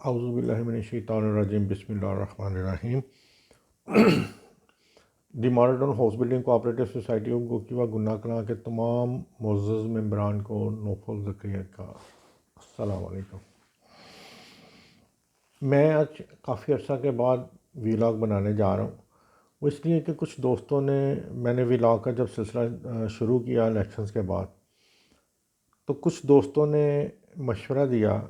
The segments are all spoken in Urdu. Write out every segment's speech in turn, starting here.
اعوذ باللہ من الشیطان الرجیم بسم اللہ الرحمن الرحیم the modern house building cooperative society گوکی و گناہ کلاں کے تمام معزز ممبران کو نوفل زکریا کا السلام علیکم۔ میں آج کافی عرصہ کے بعد ویلاگ بنانے جا رہا ہوں، وہ اس لیے کہ کچھ دوستوں نے میں نے ویلاگ کا جب سلسلہ شروع کیا الیکشنز کے بعد، تو کچھ دوستوں نے مشورہ دیا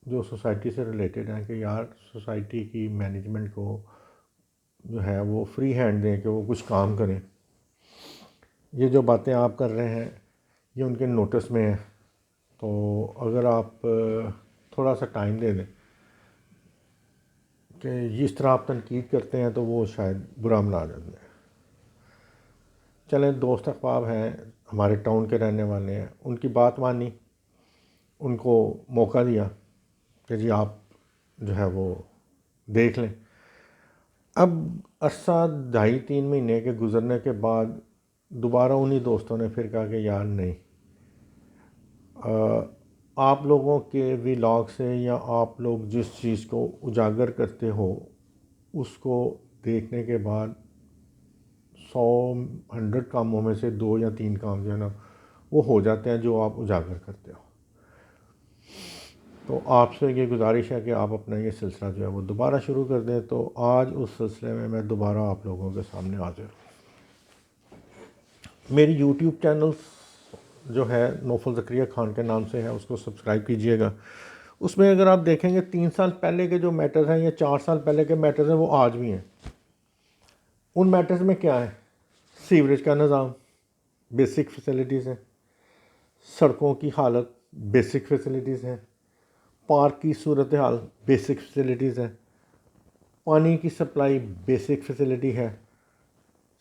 جو سوسائٹی سے ریلیٹڈ ہیں کہ یار سوسائٹی کی مینجمنٹ کو جو ہے وہ فری ہینڈ دیں کہ وہ کچھ کام کریں۔ یہ جو باتیں آپ کر رہے ہیں یہ ان کے نوٹس میں ہے، تو اگر آپ تھوڑا سا ٹائم دے دیں کہ جس طرح آپ تنقید کرتے ہیں تو وہ شاید برا منا جاتے ہیں۔ چلیں، دوست احباب ہیں، ہمارے ٹاؤن کے رہنے والے ہیں، ان کی بات مانی، ان کو موقع دیا کہ جی آپ جو ہے وہ دیکھ لیں۔ اب عرصہ 2.5-3 مہینے کے گزرنے کے بعد دوبارہ انہی دوستوں نے پھر کہا کہ یار نہیں، آپ لوگوں کے ویلاگ سے یا آپ لوگ جس چیز کو اجاگر کرتے ہو اس کو دیکھنے کے بعد 100 کاموں میں سے 2 یا 3 کام جو ہے نا وہ ہو جاتے ہیں جو آپ اجاگر کرتے ہو۔ تو آپ سے یہ گزارش ہے کہ آپ اپنا یہ سلسلہ جو ہے وہ دوبارہ شروع کر دیں۔ تو آج اس سلسلے میں دوبارہ آپ لوگوں کے سامنے حاضر ہوں۔ میری یوٹیوب چینل جو ہے نوفل زکریا خان کے نام سے ہے، اس کو سبسکرائب کیجئے گا۔ اس میں اگر آپ دیکھیں گے 3 سال پہلے کے جو میٹرز ہیں یا 4 سال پہلے کے میٹرز ہیں وہ آج بھی ہیں۔ ان میٹرز میں کیا ہے؟ سیوریج کا نظام، بیسک فیسلٹیز ہیں، سڑکوں کی حالت، بیسک فیسلٹیز ہیں، پارک کی صورتحال، بیسک فیسلٹیز ہیں، پانی کی سپلائی بیسک فیسلٹی ہے،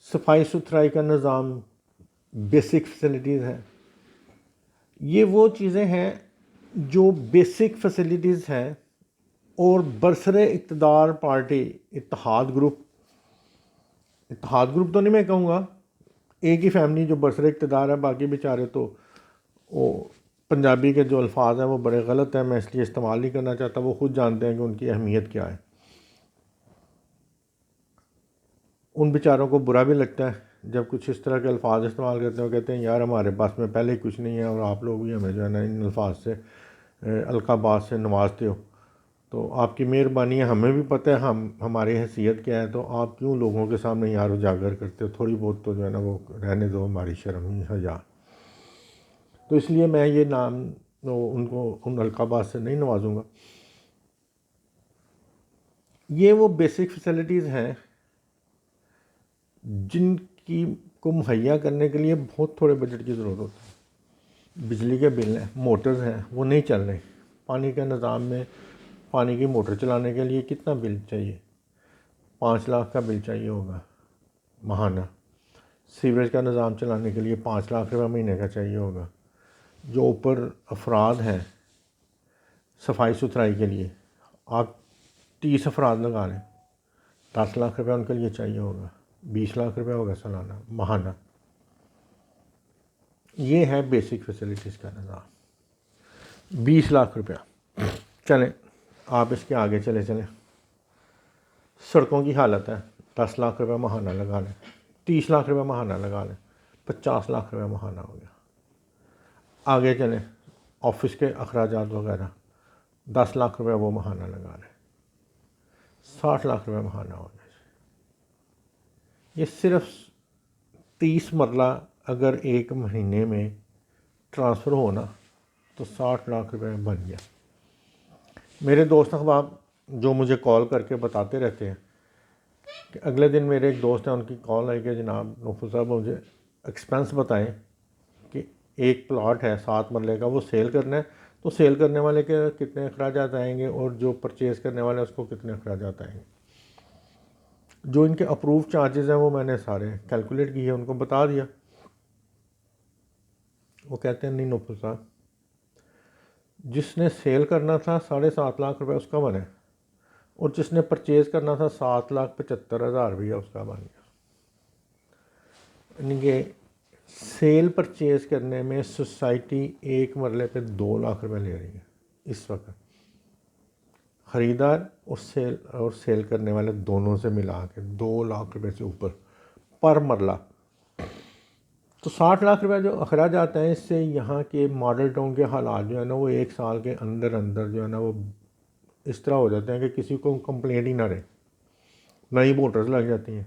صفائی ستھرائی کا نظام بیسک فیسلٹیز ہے۔ یہ وہ چیزیں ہیں جو بیسک فیسلٹیز ہیں، اور برسر اقتدار پارٹی اتحاد گروپ تو نہیں میں کہوں گا، ایک ہی فیملی جو برسر اقتدار ہے، باقی بیچارے تو وہ پنجابی کے جو الفاظ ہیں وہ بڑے غلط ہیں، میں اس لیے استعمال نہیں کرنا چاہتا، وہ خود جانتے ہیں کہ ان کی اہمیت کیا ہے۔ ان بیچاروں کو برا بھی لگتا ہے جب کچھ اس طرح کے الفاظ استعمال کرتے ہیں، وہ کہتے ہیں یار ہمارے پاس میں پہلے ہی کچھ نہیں ہے اور آپ لوگ بھی ہمیں جو ہے نا ان الفاظ سے القابات سے نوازتے ہو۔ تو آپ کی مہربانی ہے، ہمیں بھی پتہ ہے ہماری حیثیت کیا ہے، تو آپ کیوں لوگوں کے سامنے یار اجاگر کرتے ہو؟ تھوڑی بہت تو جو ہے نا وہ رہنے دو، ہماری شرم حیا۔ تو اس لیے میں یہ نام ان کو ان القابات سے نہیں نوازوں گا۔ یہ وہ بیسک فیسلٹیز ہیں جن کی کو مہیا کرنے کے لیے بہت تھوڑے بجٹ کی ضرورت ہوتی ہے۔ بجلی کے بل ہیں، موٹرز ہیں، وہ نہیں چل رہے۔ پانی کے نظام میں پانی کی موٹر چلانے کے لیے کتنا بل چاہیے؟ 5 لاکھ کا بل چاہیے ہوگا ماہانہ۔ سیوریج کا نظام چلانے کے لیے 5 لاکھ روپے مہینے کا چاہیے ہوگا۔ جو اوپر افراد ہیں صفائی ستھرائی کے لیے، آپ 30 افراد لگا لیں، 10 لاکھ روپے ان کے لیے چاہیے ہوگا، 20 لاکھ روپے ہوگا سالانہ ماہانہ۔ یہ ہے بیسک فیسلٹیز کا نظام، 20 لاکھ روپیہ۔ چلیں آپ اس کے آگے چلیں۔ سڑکوں کی حالت ہے، 10 لاکھ روپے ماہانہ لگا لیں، 30 لاکھ روپے ماہانہ لگا لیں، 50 لاکھ روپے ماہانہ ہو گیا۔ آگے چلیں، آفس کے اخراجات وغیرہ، 10 لاکھ روپے وہ ماہانہ لگا لیں، 60 لاکھ روپے ماہانہ ہو گیا۔ یہ صرف 30 مرلہ اگر ایک مہینے میں ٹرانسفر ہونا تو 60 لاکھ روپے بن گیا۔ میرے دوست احباب جو مجھے کال کر کے بتاتے رہتے ہیں کہ اگلے دن میرے ایک دوست ہیں، ان کی کال آئی کہ جناب نوفل صاحب مجھے ایکسپینس بتائیں کہ ایک پلاٹ ہے 7 مرلے کا، وہ سیل کرنا ہے، تو سیل کرنے والے کے کتنے اخراجات آئیں گے اور جو پرچیز کرنے والے اس کو کتنے اخراجات آئیں گے۔ جو ان کے اپروو چارجز ہیں وہ میں نے سارے کیلکولیٹ کیے، ان کو بتا دیا۔ وہ کہتے ہیں نہیں نوفل صاحب، جس نے سیل کرنا تھا 7.5 لاکھ روپے اس کا بنے، اور جس نے پرچیز کرنا تھا 7,75,000 روپیہ اس کا بن گیا۔ یعنی کہ سیل پرچیز کرنے میں سوسائٹی ایک مرلے پہ 2 لاکھ روپے لے رہی ہے اس وقت۔ خریدار اور سیل کرنے والے دونوں سے ملا کے 2 لاکھ روپے سے اوپر پر مرلہ. تو 60 لاکھ روپے جو اخراجات ہیں، اس سے یہاں کے ماڈل ٹاؤن کے حالات جو ہے نا وہ 1 سال کے اندر اندر جو ہے نا وہ اس طرح ہو جاتے ہیں کہ کسی کو کمپلینٹ ہی نہ رہے. نئی موٹرز لگ جاتی ہیں،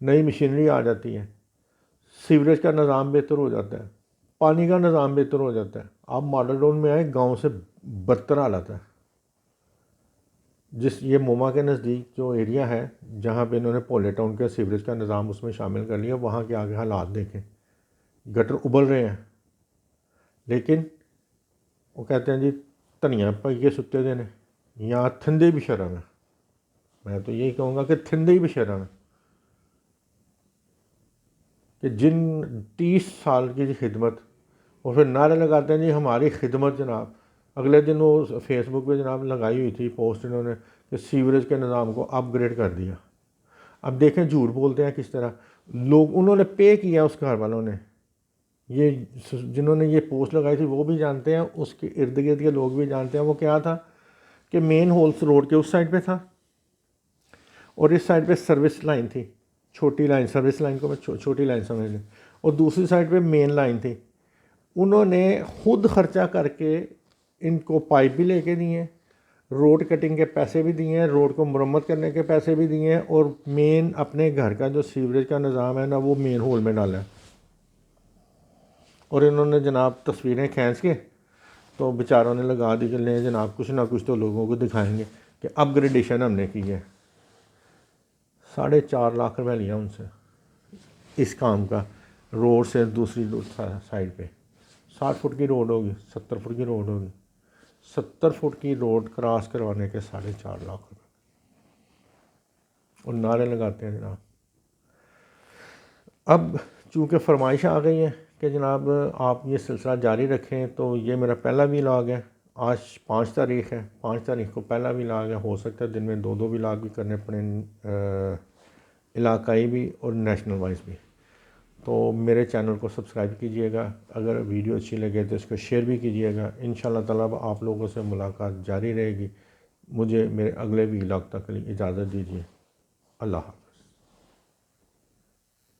نئی مشینری آ جاتی ہے، سیوریج کا نظام بہتر ہو جاتا ہے، پانی کا نظام بہتر ہو جاتا ہے. آپ ماڈل ٹاؤن میں آئے، گاؤں سے بدتر حالت ہے. یہ موما کے نزدیک جو ایریا ہے جہاں پہ انہوں نے پولے ٹاؤن کے سیوریج کا نظام اس میں شامل کر لیا، وہاں کے آگے حالات دیکھیں، گٹر ابل رہے ہیں. لیکن وہ کہتے ہیں جی دھنیا پائیے ستے دینے، یہاں تھندے بھی شرم ہے. میں تو یہی کہوں گا کہ تھندے بھی شرم ہے کہ جن 30 سال کی خدمت، اور پھر نعرے لگاتے ہیں جی ہماری خدمت. جناب اگلے دن وہ فیس بک پہ جناب لگائی ہوئی تھی پوسٹ انہوں نے کہ سیوریج کے نظام کو اپ گریڈ کر دیا. اب دیکھیں جھوٹ بولتے ہیں کس طرح لوگ، انہوں نے پے کیا اس گھر والوں نے. یہ جنہوں نے یہ پوسٹ لگائی تھی وہ بھی جانتے ہیں، اس کے ارد گرد کے لوگ بھی جانتے ہیں. وہ کیا تھا کہ مین ہولس روڈ کے اس سائڈ پہ تھا اور اس سائڈ پہ سروس لائن تھی، چھوٹی لائن، سروس لائن کو میں چھوٹی لائن سمجھ لیں، اور دوسری سائڈ پہ مین لائن تھی. انہوں نے خود خرچہ کر کے ان کو پائپ بھی لے کے دیے ہیں، روڈ کٹنگ کے پیسے بھی دیے ہیں، روڈ کو مرمت کرنے کے پیسے بھی دیے ہیں، اور مین اپنے گھر کا جو سیوریج کا نظام ہے نا وہ مین ہول میں ڈالا ہے. اور انہوں نے جناب تصویریں کھینچ کے تو بیچاروں نے لگا دی کہ لیں جناب کچھ نہ کچھ تو لوگوں کو دکھائیں گے کہ اپ گریڈیشن ہم نے کی ہے. 4.5 لاکھ روپے لیا ان سے اس کام کا. روڈ سے دوسری سائڈ پہ 60 فٹ کی روڈ ہوگی، 70 فٹ کی روڈ ہوگی، 70 فٹ کی روڈ کراس کروانے کے 4.5 لاکھ روپے. اور نعرے لگاتے ہیں جناب. اب چونکہ فرمائش آ گئی ہے کہ جناب آپ یہ سلسلہ جاری رکھیں، تو یہ میرا پہلا ولاگ ہے. آج 5 تاریخ ہے، 5 تاریخ کو پہلا ولاگ ہے. ہو سکتا ہے دن میں 2 ولاگ بھی کرنے پڑیں، علاقائی بھی اور نیشنل وائز بھی. تو میرے چینل کو سبسکرائب کیجئے گا، اگر ویڈیو اچھی لگے تو اس کو شیئر بھی کیجئے گا. انشاءاللہ تعالیٰ آپ لوگوں سے ملاقات جاری رہے گی. مجھے میرے اگلے ولاگ تک کے لیے اجازت دیجیے. اللہ حافظ.